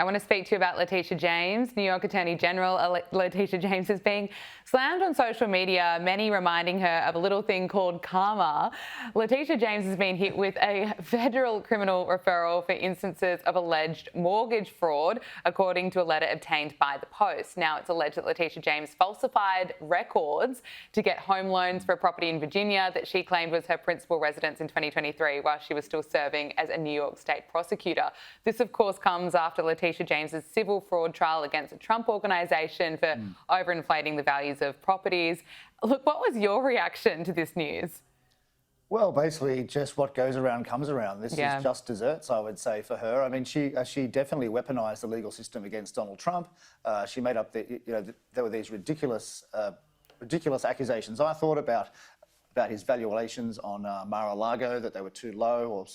I want to speak to you about Letitia James. New York Attorney General Letitia James is being slammed on social media, many reminding her of a little thing called karma. Letitia James has been hit with a federal criminal referral for instances of alleged mortgage fraud, according to a letter obtained by the Post. Now, it's alleged that Letitia James falsified records to get home loans for a property in Virginia that she claimed was her principal residence in 2023 while she was still serving as a New York state prosecutor. This, of course, comes after Letitia James's civil fraud trial against a Trump organisation for overinflating the values of properties. Look, what was your reaction to this news? Well, basically, just what goes around comes around. This is just desserts, I would say, for her. I mean, she definitely weaponised the legal system against Donald Trump. She made up there were these ridiculous accusations. I thought about his valuations on Mar-a-Lago, that they were too low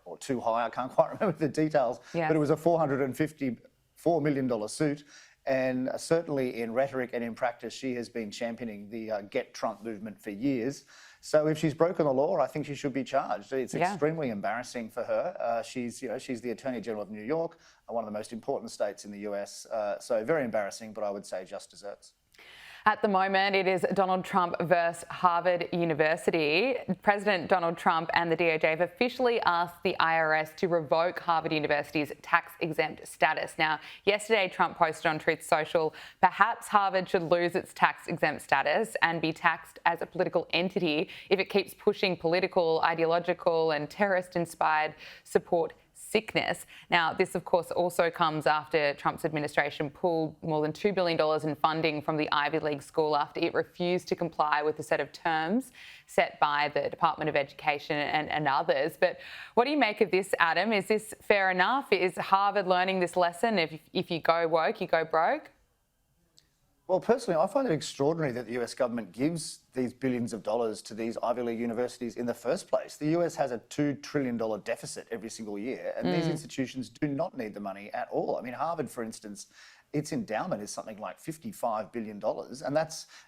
or too high. I can't quite remember the details, but it was a $454 million suit. And certainly in rhetoric and in practice, she has been championing the Get Trump movement for years. So if she's broken the law, I think she should be charged. It's extremely embarrassing for her. She's the Attorney General of New York, one of the most important states in the US. So very embarrassing, but I would say just desserts. At the moment, it is Donald Trump versus Harvard University. President Donald Trump and the DOJ have officially asked the IRS to revoke Harvard University's tax-exempt status. Now, yesterday, Trump posted on Truth Social, perhaps Harvard should lose its tax-exempt status and be taxed as a political entity if it keeps pushing political, ideological and terrorist-inspired support sickness. Now, this, of course, also comes after Trump's administration pulled more than $2 billion in funding from the Ivy League school after it refused to comply with a set of terms set by the Department of Education and others. But what do you make of this, Adam? Is this fair enough? Is Harvard learning this lesson? If you go woke, you go broke? Well, personally, I find it extraordinary that the US government gives these billions of dollars to these Ivy League universities in the first place. The US has a $2 trillion deficit every single year, and these institutions do not need the money at all. I mean, Harvard, for instance, its endowment is something like $55 billion.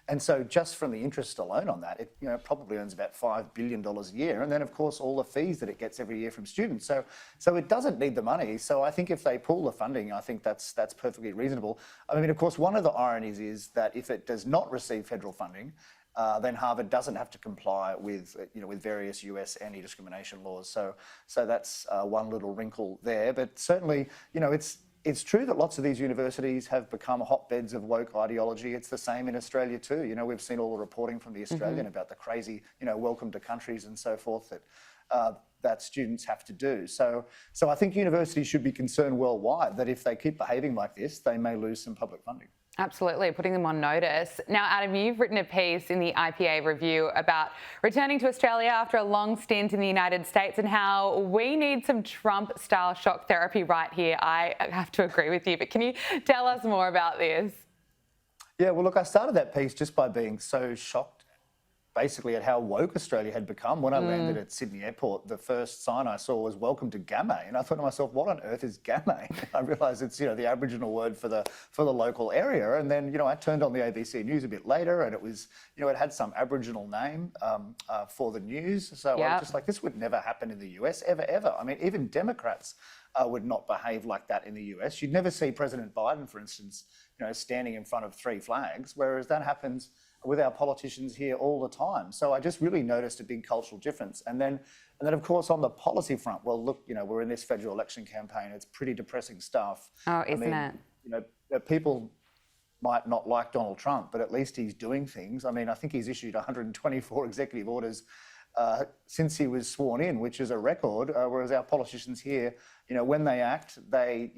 And so just from the interest alone on that, it probably earns about $5 billion a year. And then, of course, all the fees that it gets every year from students. So it doesn't need the money. So I think if they pull the funding, I think that's perfectly reasonable. I mean, of course, one of the ironies is that if it does not receive federal funding, then Harvard doesn't have to comply with various US anti-discrimination laws. So that's one little wrinkle there. But certainly, it's true that lots of these universities have become hotbeds of woke ideology. It's the same in Australia too. We've seen all the reporting from the Australian about the crazy, welcome to countries and so forth that students have to do. So I think universities should be concerned worldwide that if they keep behaving like this, they may lose some public funding. Absolutely, putting them on notice. Now, Adam, you've written a piece in the IPA Review about returning to Australia after a long stint in the United States and how we need some Trump-style shock therapy right here. I have to agree with you, but can you tell us more about this? Yeah, well, look, I started that piece just by being so shocked basically at how woke Australia had become. When I landed at Sydney Airport, the first sign I saw was "Welcome to Gamay," and I thought to myself, "What on earth is Gamay?" I realised it's the Aboriginal word for the local area. And then I turned on the ABC News a bit later, and it was it had some Aboriginal name for the news. So I was just like, this would never happen in the US ever. I mean, even Democrats would not behave like that in the US. You'd never see President Biden, for instance, standing in front of 3 flags, whereas that happens with our politicians here all the time. So I just really noticed a big cultural difference. And then of course, on the policy front, well, look, we're in this federal election campaign. It's pretty depressing stuff. Oh, isn't it? People might not like Donald Trump, but at least he's doing things. I mean, I think he's issued 124 executive orders since he was sworn in, which is a record, whereas our politicians here, when they act, they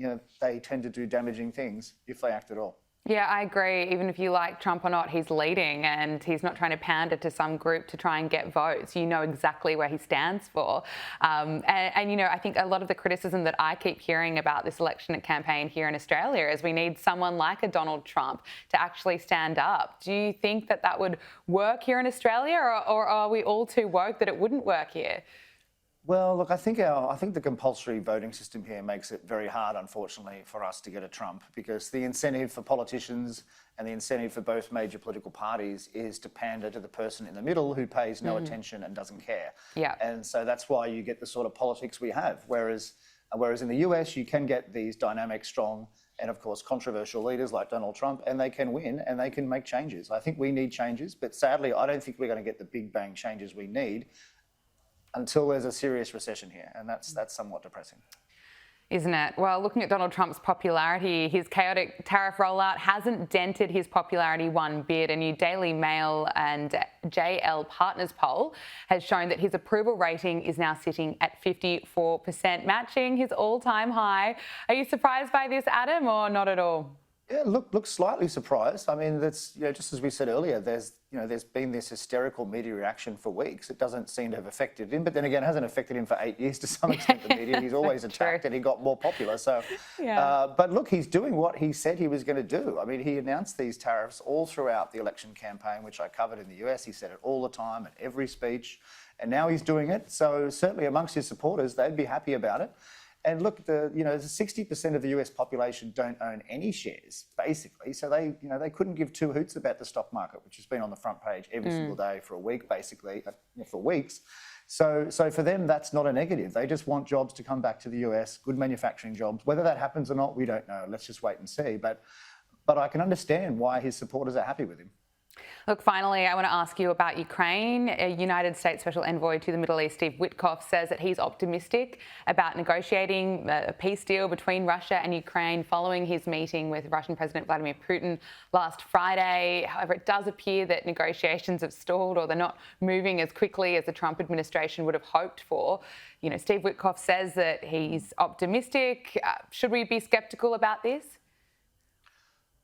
tend to do damaging things if they act at all. Yeah, I agree. Even if you like Trump or not, he's leading and he's not trying to pander to some group to try and get votes. You know exactly where he stands for. I think a lot of the criticism that I keep hearing about this election campaign here in Australia is we need someone like a Donald Trump to actually stand up. Do you think that would work here in Australia, or are we all too woke that it wouldn't work here? Well, look, I think the compulsory voting system here makes it very hard, unfortunately, for us to get a Trump, because the incentive for politicians and the incentive for both major political parties is to pander to the person in the middle who pays no attention and doesn't care. Yeah. And so that's why you get the sort of politics we have. Whereas Whereas in the US, you can get these dynamic, strong, and of course controversial leaders like Donald Trump, and they can win and they can make changes. I think we need changes, but sadly, I don't think we're going to get the big bang changes we need until there's a serious recession here, and that's somewhat depressing. Isn't it? Well, looking at Donald Trump's popularity, his chaotic tariff rollout hasn't dented his popularity one bit. A new Daily Mail and JL Partners poll has shown that his approval rating is now sitting at 54%, matching his all-time high. Are you surprised by this, Adam, or not at all? Yeah, look slightly surprised. I mean, that's, just as we said earlier, there's been this hysterical media reaction for weeks. It doesn't seem to have affected him, but then again, it hasn't affected him for 8 years to some extent, the media. He's always attacked and he got more popular. So, yeah. But look, he's doing what he said he was going to do. I mean, he announced these tariffs all throughout the election campaign, which I covered in the US. He said it all the time at every speech, and now he's doing it. So certainly amongst his supporters, they'd be happy about it. And look, the 60% of the US population don't own any shares, basically. So they couldn't give two hoots about the stock market, which has been on the front page every single day for a week, basically, for weeks. So for them, that's not a negative. They just want jobs to come back to the US, good manufacturing jobs. Whether that happens or not, we don't know. Let's just wait and see. But I can understand why his supporters are happy with him. Look, finally, I want to ask you about Ukraine. A United States Special Envoy to the Middle East, Steve Witkoff, says that he's optimistic about negotiating a peace deal between Russia and Ukraine following his meeting with Russian President Vladimir Putin last Friday. However, it does appear that negotiations have stalled, or they're not moving as quickly as the Trump administration would have hoped for. Steve Witkoff says that he's optimistic. Should we be sceptical about this?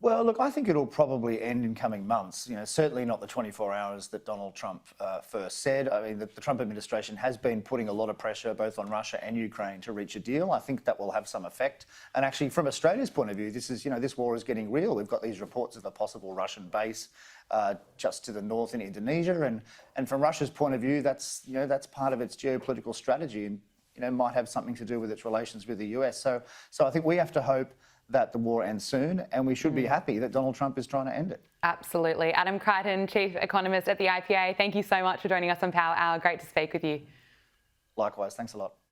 Well, look, I think it'll probably end in coming months. Certainly not the 24 hours that Donald Trump first said. I mean, the Trump administration has been putting a lot of pressure both on Russia and Ukraine to reach a deal. I think that will have some effect. And actually, from Australia's point of view, this war is getting real. We've got these reports of a possible Russian base just to the north in Indonesia, and from Russia's point of view, that's part of its geopolitical strategy, and might have something to do with its relations with the US. So I think we have to hope that the war ends soon, and we should be happy that Donald Trump is trying to end it. Absolutely. Adam Creighton, Chief Economist at the IPA, thank you so much for joining us on Power Hour. Great to speak with you. Likewise, thanks a lot.